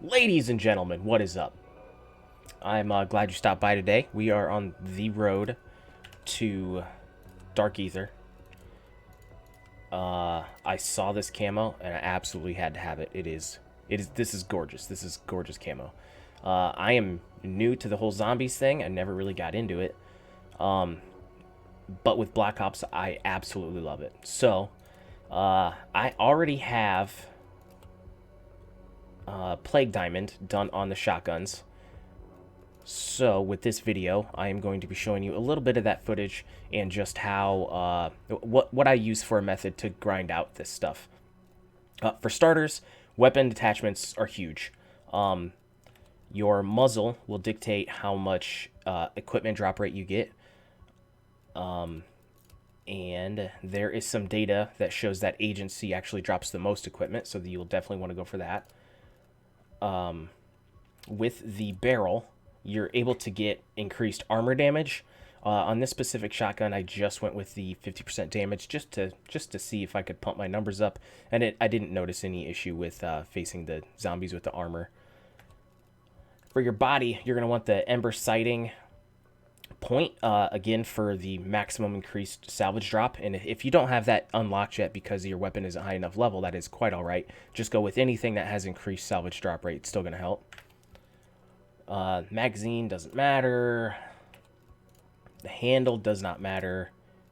Ladies and gentlemen, what is up? I'm glad you stopped by today. We are on the road to Dark Aether. I saw this camo and I absolutely had to have it. This is gorgeous. This is gorgeous camo. I am new to the whole zombies thing. I never really got into it. But with Black Ops, I absolutely love it. So, I already have Plague Diamond done on the shotguns. So with this video, I am going to be showing you a little bit of that footage and just how what I use for a method to grind out this stuff. For starters, weapon detachments are huge. Your muzzle will dictate how much equipment drop rate you get. And there is some data that shows that agency actually drops the most equipment, so you'll definitely want to go for that. With the barrel, you're able to get increased armor damage. On this specific shotgun, I just went with the 50% damage just to see if I could pump my numbers up, and I didn't notice any issue with facing the zombies with the armor. For your body, you're going to want the Ember Sighting point, again, for the maximum increased salvage drop. And if you don't have that unlocked yet because your weapon isn't high enough level, that is quite alright. Just go with anything that has increased salvage drop rate. It's still going to help. Magazine doesn't matter. The handle does not matter.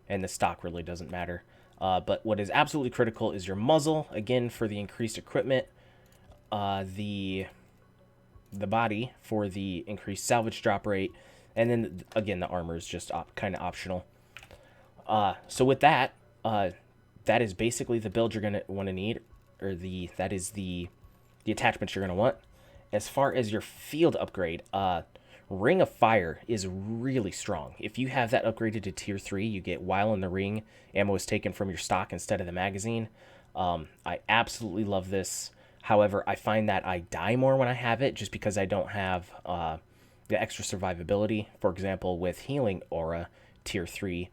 And the stock really doesn't matter. But what is absolutely critical is your muzzle, again, for the increased equipment. The body for the increased salvage drop rate. And then, again, the armor is just kind of optional. So with that, that is basically the build you're going to want to need. Or that is the attachments you're going to want. As far as your field upgrade, Ring of Fire is really strong. If you have that upgraded to tier 3, you get While in the Ring. Ammo is taken from your stock instead of the magazine. I absolutely love this. However, I find that I die more when I have it just because I don't have the extra survivability. For example, with Healing Aura, tier 3,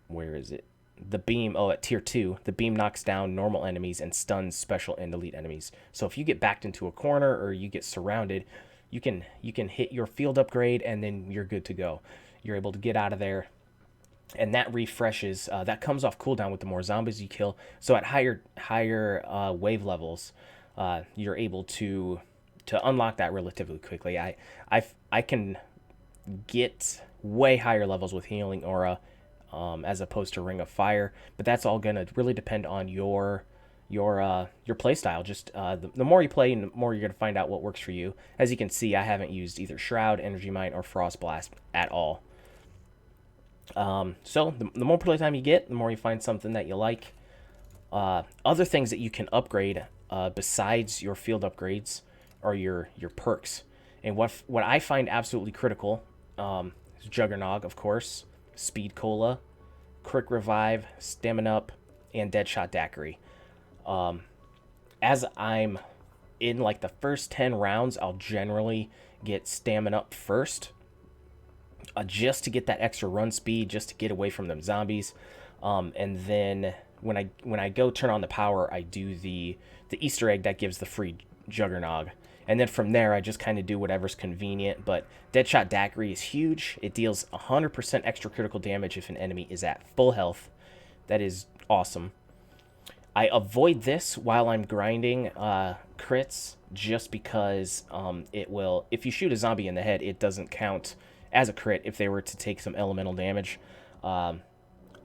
where is it? The beam, at tier 2, the beam knocks down normal enemies and stuns special and elite enemies. So if you get backed into a corner or you get surrounded, you can hit your field upgrade and then you're good to go. You're able to get out of there, and that refreshes. That comes off cooldown with the more zombies you kill. So at higher wave levels, you're able to unlock that relatively quickly. I can get way higher levels with Healing Aura, as opposed to Ring of Fire, but that's all gonna really depend on your play style. Just the more you play, the more you're gonna find out what works for you. As you can see, I haven't used either Shroud, Energy Mine, or Frost Blast at all. So the more playtime you get, the more you find something that you like. Other things that you can upgrade besides your field upgrades are your perks, and what I find absolutely critical is Juggernog, of course. Speed Cola, Quick Revive, Stamina Up, and Deadshot Daiquiri. As I'm in like the first 10 rounds, I'll generally get Stamina Up first, just to get that extra run speed, just to get away from them zombies. And then when I go turn on the power, I do the Easter egg that gives the free Juggernog. And then from there, I just kind of do whatever's convenient. But Deadshot Daiquiri is huge. It deals 100% extra critical damage if an enemy is at full health. That is awesome. I avoid this while I'm grinding crits, just because it will... If you shoot a zombie in the head, it doesn't count as a crit if they were to take some elemental damage. I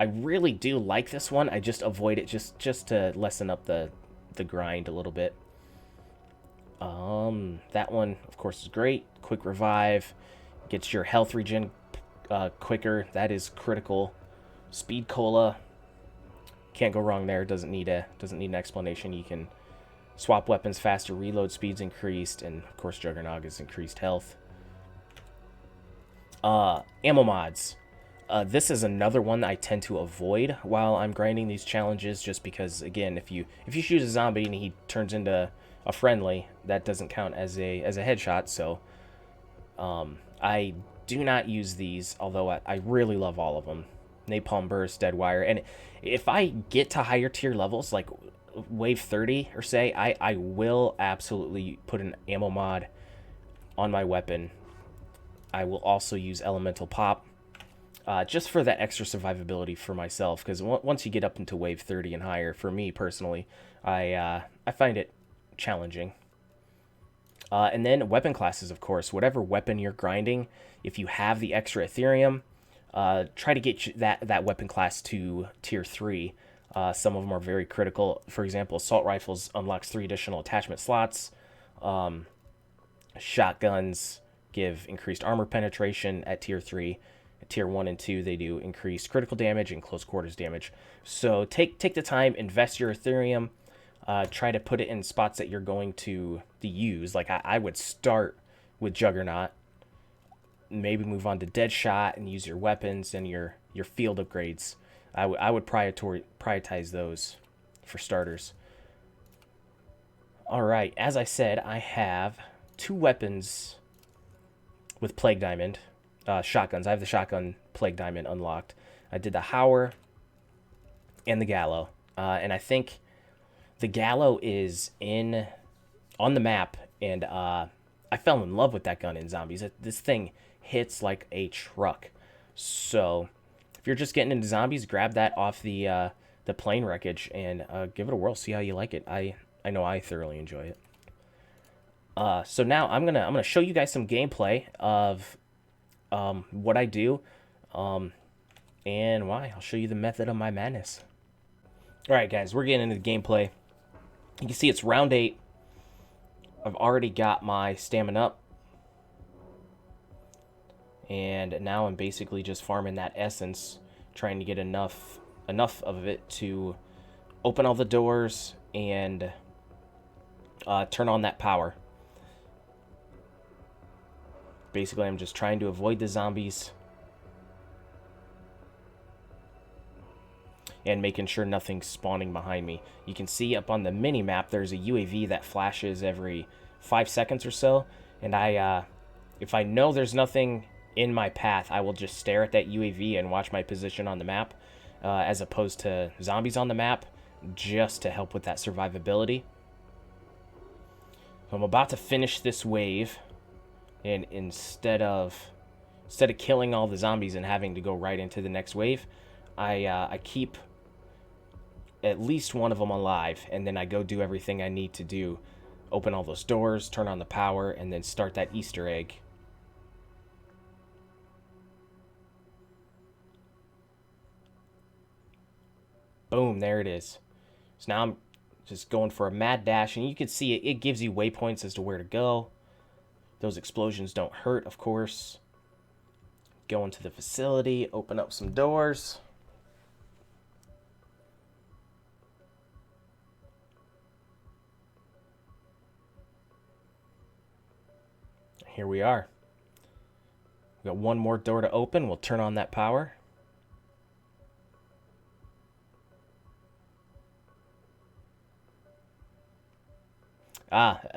really do like this one. I just avoid it just to lessen up the grind a little bit. That one, of course, is great. Quick Revive gets your health regen quicker. That is critical. Speed Cola, can't go wrong there. Doesn't need an explanation. You can swap weapons faster. Reload speed's increased, and of course, Juggernog is increased health. Ammo mods. This is another one that I tend to avoid while I'm grinding these challenges, just because, again, if you shoot a zombie and he turns into a friendly, that doesn't count as a headshot. So I do not use these, although I really love all of them. Napalm Burst, Dead Wire, and if I get to higher tier levels, like wave 30 or say, I will absolutely put an ammo mod on my weapon. I will also use elemental pop, just for that extra survivability for myself, because once you get up into wave 30 and higher, for me personally, I find it challenging. And then weapon classes, of course. Whatever weapon you're grinding, if you have the extra Ethereum, try to get that weapon class to tier 3. Some of them are very critical. For example, assault rifles unlocks 3 additional attachment slots. Shotguns give increased armor penetration at tier 3. At tier 1 and 2, they do increased critical damage and close quarters damage. So take the time, invest your Ethereum. Try to put it in spots that you're going to use. Like I would start with Juggernaut, maybe move on to Deadshot and use your weapons and your field upgrades. I would prioritize those for starters. All right, as I said, I have 2 weapons with Plague Diamond, shotguns. I have the shotgun Plague Diamond unlocked. I did the Howler and the Gallo, and I think the Gallo is on the map, and I fell in love with that gun in Zombies. This thing hits like a truck. So if you're just getting into Zombies, grab that off the plane wreckage and give it a whirl. See how you like it. I know I thoroughly enjoy it. So now I'm gonna show you guys some gameplay of what I do, and why. I'll show you the method of my madness. All right, guys, we're getting into the gameplay. You can see it's round 8. I've already got my stamina up. And now I'm basically just farming that essence, trying to get enough of it to open all the doors and turn on that power. Basically, I'm just trying to avoid the zombies and making sure nothing's spawning behind me. You can see up on the mini-map there's a UAV that flashes every 5 seconds or so, and if I know there's nothing in my path, I will just stare at that UAV and watch my position on the map, as opposed to zombies on the map, just to help with that survivability. So I'm about to finish this wave, and instead of killing all the zombies and having to go right into the next wave, I keep at least one of them alive, and then I go do everything I need to do. Open all those doors, turn on the power, and then start that Easter egg. Boom, there it is. So now I'm just going for a mad dash, and you can see it gives you waypoints as to where to go. Those explosions don't hurt, of course. Go into the facility, open up some doors. Here we are. We've got one more door to open. We'll turn on that power.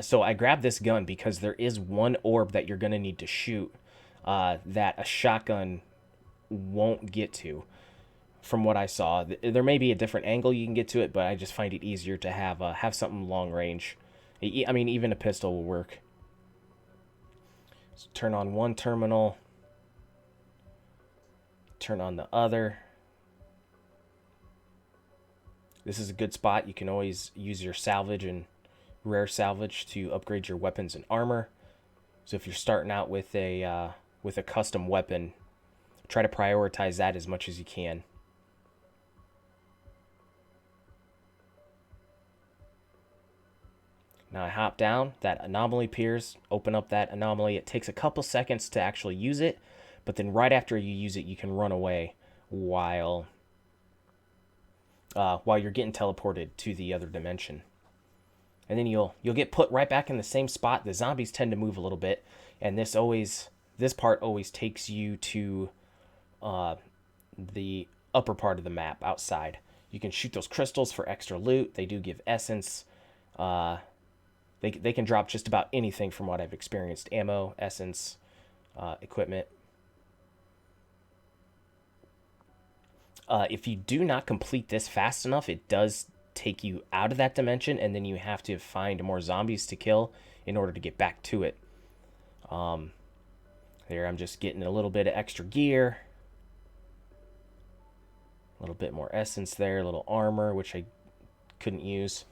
So I grabbed this gun because there is one orb that you're going to need to shoot that a shotgun won't get to. From what I saw, there may be a different angle you can get to it, but I just find it easier to have something long range. I mean, even a pistol will work. So turn on one terminal, turn on the other. This is a good spot. You can always use your salvage and rare salvage to upgrade your weapons and armor. So if you're starting out with a custom weapon, try to prioritize that as much as you can. Now I hop down, that anomaly appears, open up that anomaly. It takes a couple seconds to actually use it, but then right after you use it, you can run away while you're getting teleported to the other dimension. And then you'll get put right back in the same spot. The zombies tend to move a little bit, and this part always takes you to the upper part of the map outside. You can shoot those crystals for extra loot. They do give essence. They can drop just about anything from what I've experienced. Ammo, essence, equipment. If you do not complete this fast enough, it does take you out of that dimension, and then you have to find more zombies to kill in order to get back to it. There, I'm just getting a little bit of extra gear. A little bit more essence there, a little armor, which I couldn't use.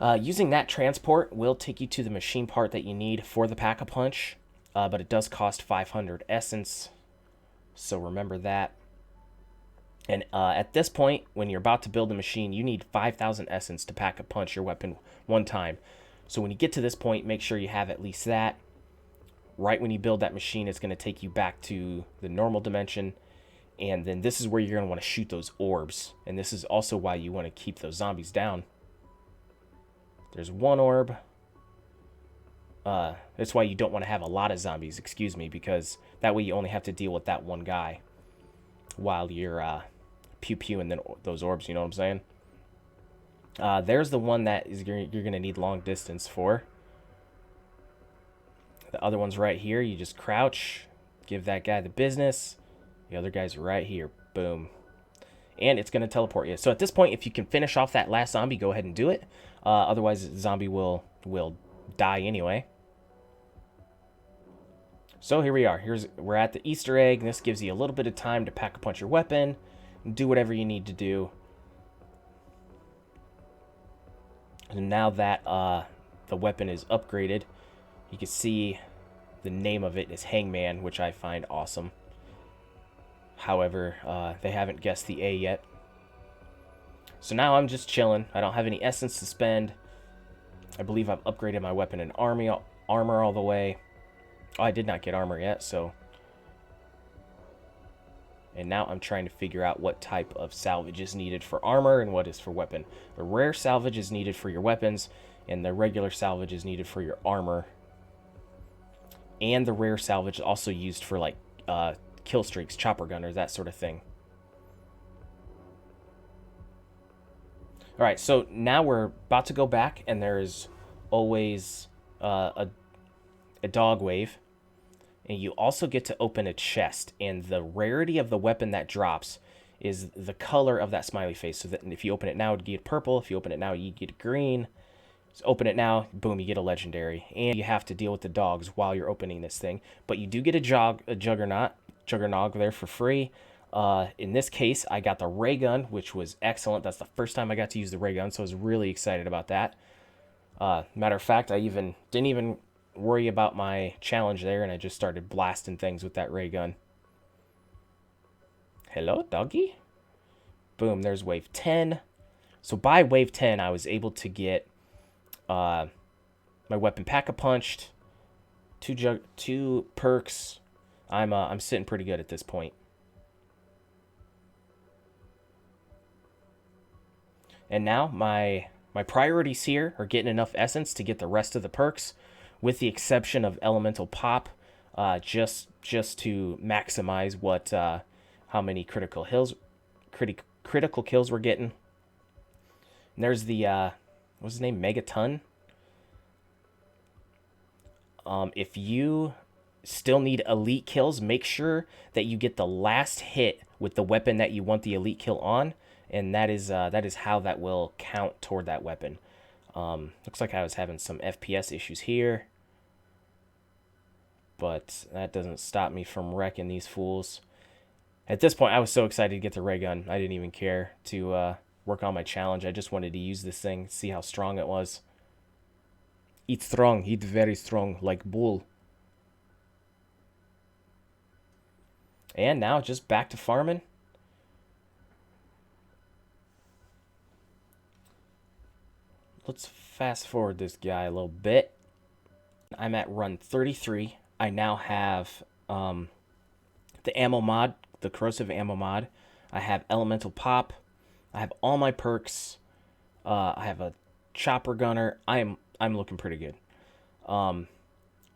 Using that transport will take you to the machine part that you need for the Pack-a-Punch, but it does cost 500 essence, so remember that. And at this point, when you're about to build the machine, you need 5,000 essence to Pack-a-Punch your weapon one time. So when you get to this point, make sure you have at least that. Right when you build that machine, it's going to take you back to the normal dimension. And then this is where you're going to want to shoot those orbs. And this is also why you want to keep those zombies down. There's one orb. That's why you don't want to have a lot of zombies, excuse me, because that way you only have to deal with that one guy while you're pew-pew and then those orbs, you know what I'm saying? There's the one that is you're going to need long distance for. The other one's right here. You just crouch, give that guy the business. The other guy's right here. Boom. And it's going to teleport you. So at this point, if you can finish off that last zombie, go ahead and do it. Otherwise, the zombie will die anyway. So here we are. We're at the Easter egg. This gives you a little bit of time to Pack-a-Punch your weapon. And do whatever you need to do. And now that the weapon is upgraded, you can see the name of it is Hangman, which I find awesome. However, they haven't guessed the A yet. So now I'm just chilling. I don't have any essence to spend. I believe I've upgraded my weapon and armor all the way. Oh, I did not get armor yet, so... And now I'm trying to figure out what type of salvage is needed for armor and what is for weapon. The rare salvage is needed for your weapons, and the regular salvage is needed for your armor. And the rare salvage is also used for, like, kill streaks, chopper gunner, that sort of thing. Alright, so now we're about to go back, and there's always a dog wave. And you also get to open a chest, and the rarity of the weapon that drops is the color of that smiley face. So that if you open it now, you get purple. If you open it now, you get green. So open it now, boom, you get a legendary. And you have to deal with the dogs while you're opening this thing. But you do get a juggernaut there for free. In this case, I got the ray gun, which was excellent. That's the first time I got to use the ray gun, so I was really excited about that. Matter of fact, I didn't even worry about my challenge there, and I just started blasting things with that ray gun. Hello, doggy? Boom, there's wave 10. So by wave 10, I was able to get my weapon Pack-a-Punched, two perks. I'm sitting pretty good at this point. And now my priorities here are getting enough essence to get the rest of the perks, with the exception of Elemental Pop, just to maximize what how many critical kills we're getting. And there's the what's his name, Megaton. If you still need elite kills, make sure that you get the last hit with the weapon that you want the elite kill on, and that is how that will count toward that weapon. Looks like I was having some FPS issues here, but that doesn't stop me from wrecking these fools. At this point, I was so excited to get the ray gun, I didn't even care to work on my challenge. I just wanted to use this thing, see how strong it was. It's strong, it's very strong, like bull. And now, just back to farming. Let's fast forward this guy a little bit. I'm at run 33. I now have the ammo mod, the corrosive ammo mod. I have elemental pop. I have all my perks. I have a chopper gunner. I'm looking pretty good.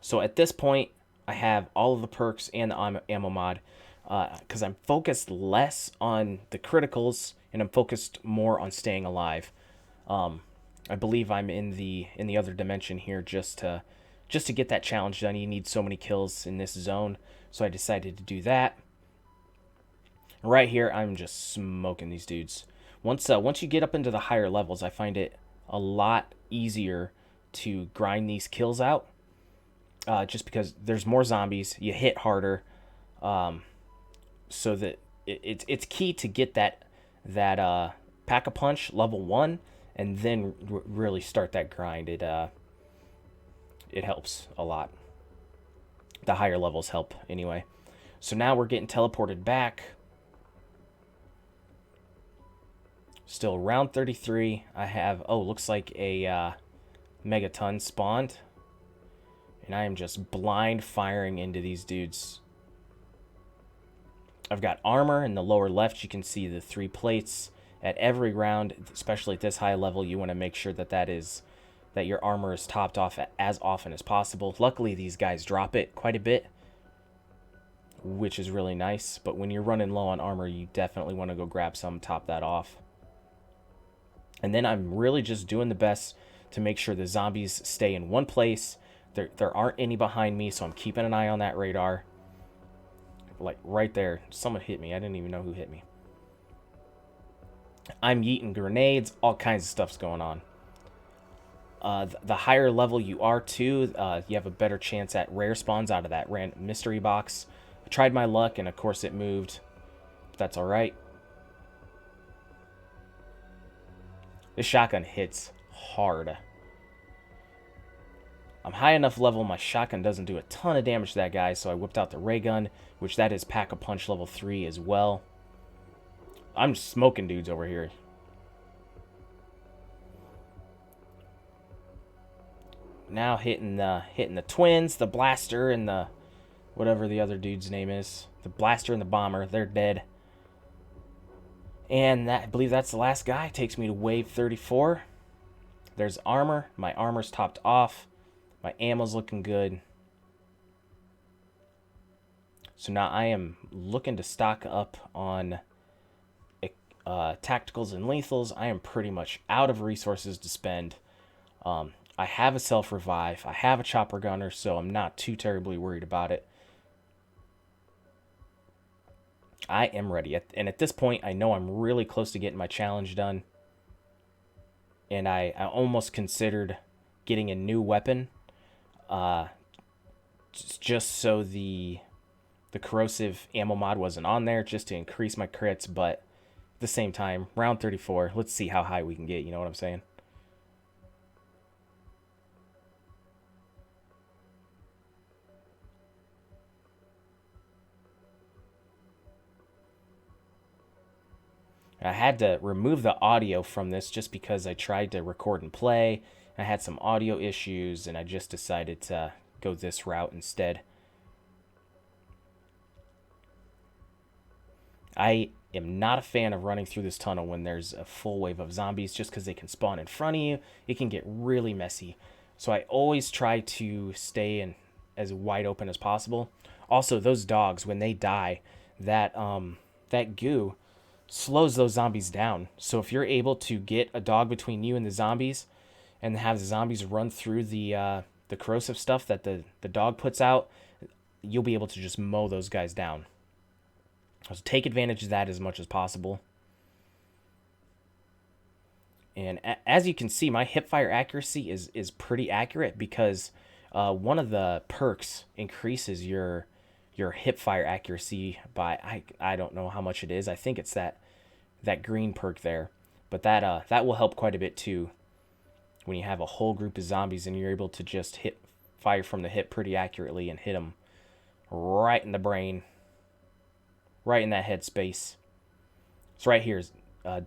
So at this point, I have all of the perks and the ammo mod, because I'm focused less on the criticals and I'm focused more on staying alive. I believe I'm in the other dimension here just to get that challenge done. You need so many kills in this zone, so I decided to do that. Right here, I'm just smoking these dudes. Once you get up into the higher levels, I find it a lot easier to grind these kills out. Just because there's more zombies, you hit harder, so that it's key to get that pack a punch level 1, and then really start that grind. It helps a lot. The higher levels help anyway. So now we're getting teleported back. Still round 33. I have, looks like a megaton spawned. And I am just blind firing into these dudes. I've got armor in the lower left. You can see the 3 plates. At every round, especially at this high level, you want to make sure that your armor is topped off as often as possible. Luckily, these guys drop it quite a bit, which is really nice. But when you're running low on armor, you definitely want to go grab some, top that off. And then I'm really just doing the best to make sure the zombies stay in one place. There aren't any behind me, so I'm keeping an eye on that radar. Like right there, someone hit me. I didn't even know who hit me. I'm yeeting grenades. All kinds of stuff's going on. The higher level you are too, you have a better chance at rare spawns out of that random mystery box. I tried my luck, and of course it moved. But that's alright. This shotgun hits hard. I'm high enough level, my shotgun doesn't do a ton of damage to that guy, so I whipped out the ray gun, which that is Pack-a-Punch level 3 as well. I'm smoking dudes over here. Now hitting the twins, the blaster, and the whatever the other dude's name is. The blaster and the bomber, they're dead. And I believe that's the last guy. Takes me to wave 34. There's armor. My armor's topped off. My ammo's looking good. So now I am looking to stock up on tacticals and lethals. I am pretty much out of resources to spend. I have a self-revive. I have a chopper gunner, so I'm not too terribly worried about it. I am ready. And at this point, I know I'm really close to getting my challenge done. And I almost considered getting a new weapon. Just so the corrosive ammo mod wasn't on there, just to increase my crits. But at the same time, round 34, let's see how high we can get. You know what I'm saying? I had to remove the audio from this just because I tried to record and play. I had some audio issues, and I just decided to go this route instead. I am not a fan of running through this tunnel when there's a full wave of zombies, just because they can spawn in front of you. It can get really messy. So I always try to stay in as wide open as possible. Also, those dogs, when they die, that goo slows those zombies down. So if you're able to get a dog between you and the zombies, and have the zombies run through the corrosive stuff that the dog puts out, you'll be able to just mow those guys down. So take advantage of that as much as possible. And as you can see, my hipfire accuracy is pretty accurate, because one of the perks increases your hipfire accuracy by, I don't know how much it is. I think it's that green perk there, but that will help quite a bit too when you have a whole group of zombies and you're able to just fire from the hip pretty accurately and hit them right in the brain, right in that head space. So right here,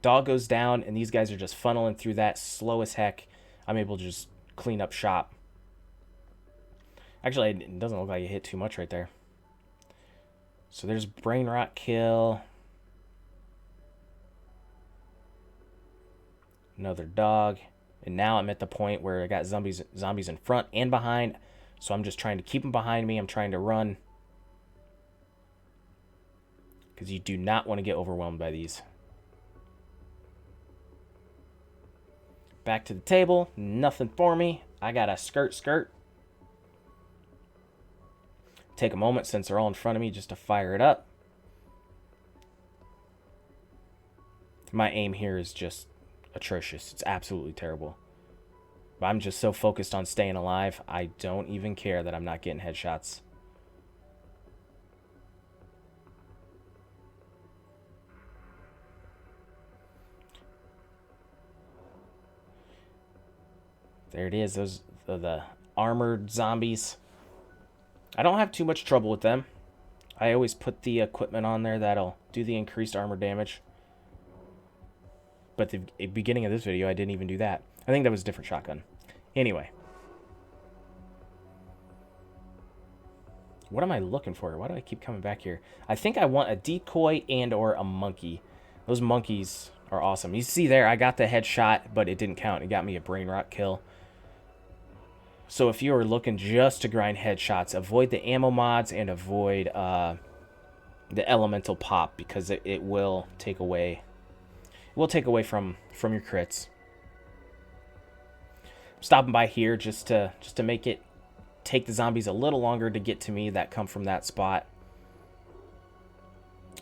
dog goes down, and these guys are just funneling through that slow as heck. I'm able to just clean up shop. Actually, it doesn't look like it hit too much right there. So there's brain rot kill. Another dog. And now I'm at the point where I got zombies in front and behind. So I'm just trying to keep them behind me. I'm trying to run, because you do not want to get overwhelmed by these. Back to the table. Nothing for me. I got a skirt. Take a moment, since they're all in front of me, just to fire it up. My aim here is just atrocious. It's absolutely terrible. But I'm just so focused on staying alive, I don't even care that I'm not getting headshots. There it is. Those are the armored zombies. I don't have too much trouble with them. I always put the equipment on there that'll do the increased armor damage. But the beginning of this video, I didn't even do that. I think that was a different shotgun. Anyway. What am I looking for? Why do I keep coming back here? I think I want a decoy and or a monkey. Those monkeys are awesome. You see there, I got the headshot, but it didn't count. It got me a brain rot kill. So if you are looking just to grind headshots, avoid the ammo mods and avoid the elemental pop, because it will take away from your crits. I'm stopping by here just to make it take the zombies a little longer to get to me that come from that spot.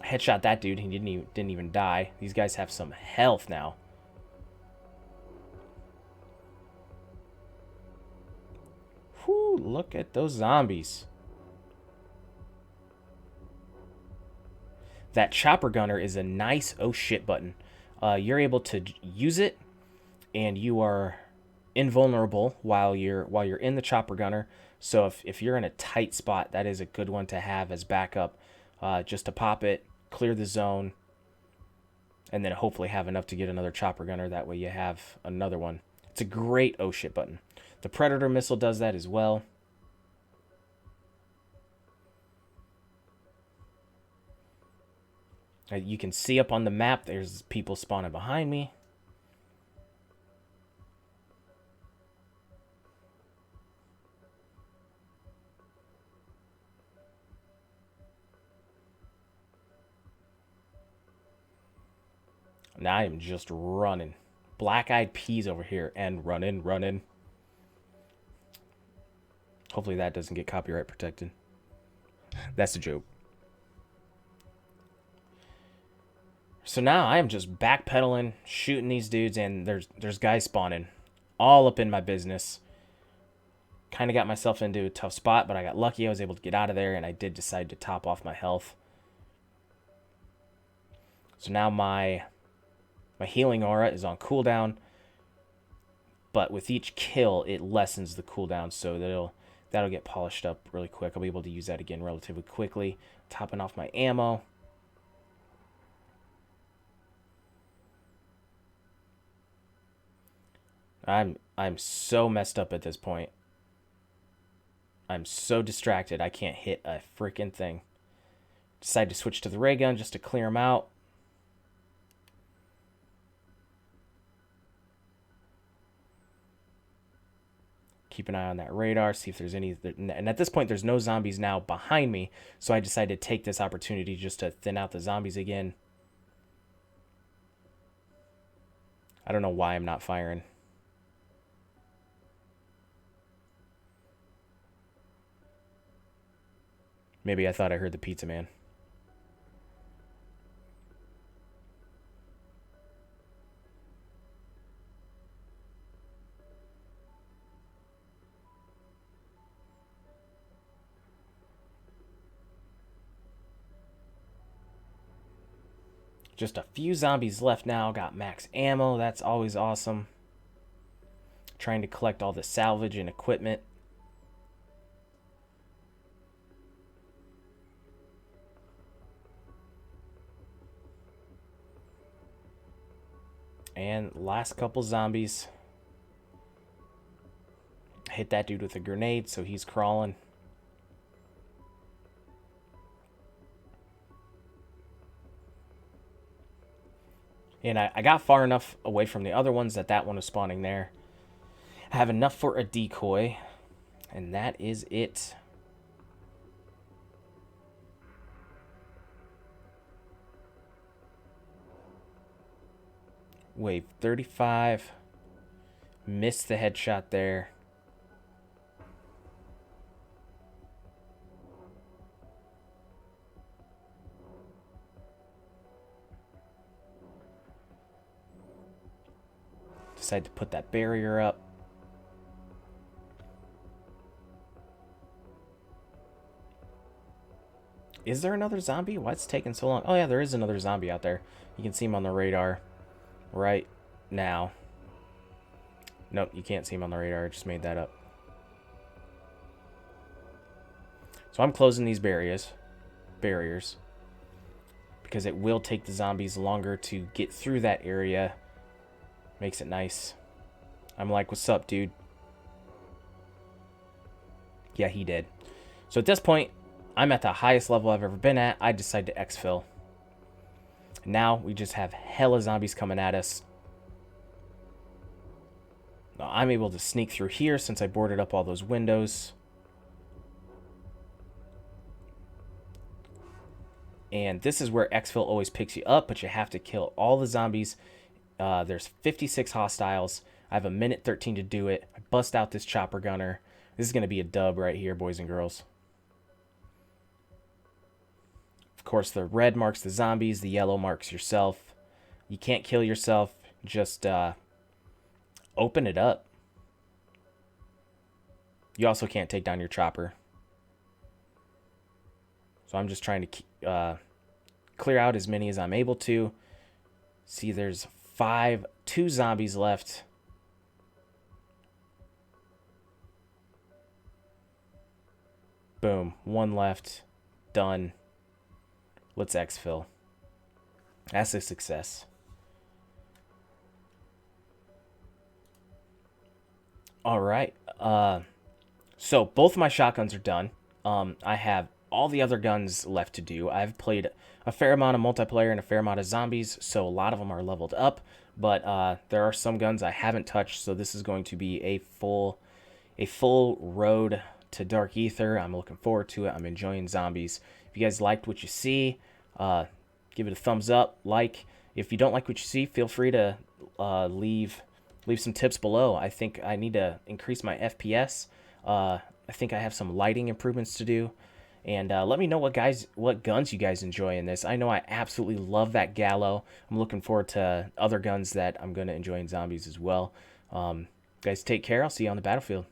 Headshot that dude. He didn't even die. These guys have some health now. Whew, look at those zombies. That chopper gunner is a nice oh shit button. You're able to use it, and you are invulnerable while you're in the chopper gunner. So if you're in a tight spot, that is a good one to have as backup, just to pop it, clear the zone, and then hopefully have enough to get another chopper gunner. That way you have another one. It's a great oh shit button. The Predator missile does that as well. You can see up on the map, there's people spawning behind me. Now I am just running. Black Eyed Peas over here and running. Hopefully that doesn't get copyright protected. That's a joke. So now I am just backpedaling, shooting these dudes, and there's guys spawning all up in my business. Kind of got myself into a tough spot, but I got lucky. I was able to get out of there, and I did decide to top off my health. So now my healing aura is on cooldown, but with each kill, it lessens the cooldown, so that'll get polished up really quick. I'll be able to use that again relatively quickly. Topping off my ammo. I'm so messed up at this point. I'm so distracted, I can't hit a freaking thing. Decided to switch to the ray gun just to clear them out. Keep an eye on that radar, see if there's any... And at this point, there's no zombies now behind me, so I decided to take this opportunity just to thin out the zombies again. I don't know why I'm not firing. Maybe I thought I heard the pizza man. Just a few zombies left now. Got max ammo. That's always awesome. Trying to collect all the salvage and equipment. And last couple zombies. Hit that dude with a grenade, so he's crawling. And I got far enough away from the other ones that one was spawning there. I have enough for a decoy. And that is it. Wave 35. Missed the headshot there. decide to put that barrier up. Is there another zombie? Why it's taking so long? Oh yeah, there is another zombie out there. You can see him on the radar right now. Nope, you can't see him on the radar. I just made that up. So I'm closing these barriers because it will take the zombies longer to get through that area. Makes it nice. I'm like, what's up, dude? Yeah, he did. So at this point, I'm at the highest level I've ever been at. I decide to exfil. Now we just have hella zombies coming at us. Now, I'm able to sneak through here since I boarded up all those windows. And this is where exfil always picks you up, but you have to kill all the zombies. There's 56 hostiles. I have a minute 13 to do it. I bust out this chopper gunner. This is going to be a dub right here, boys and girls. Of course, the red marks the zombies. The yellow marks yourself. You can't kill yourself. Just open it up. You also can't take down your chopper. So I'm just trying to clear out as many as I'm able to. See, there's 2 zombies left. Boom. 1 left. Done. Let's exfil. That's a success. All right. So both of my shotguns are done. I have all the other guns left to do. I've played a fair amount of multiplayer and a fair amount of zombies, so a lot of them are leveled up. But there are some guns I haven't touched, so this is going to be a full road to Dark Aether. I'm looking forward to it. I'm enjoying zombies. If you guys liked what you see, give it a thumbs up, like. If you don't like what you see, feel free to leave some tips below. I think I need to increase my FPS. I think I have some lighting improvements to do. And let me know what guns you guys enjoy in this. I know I absolutely love that Gallo. I'm looking forward to other guns that I'm going to enjoy in zombies as well. Guys, take care. I'll see you on the battlefield.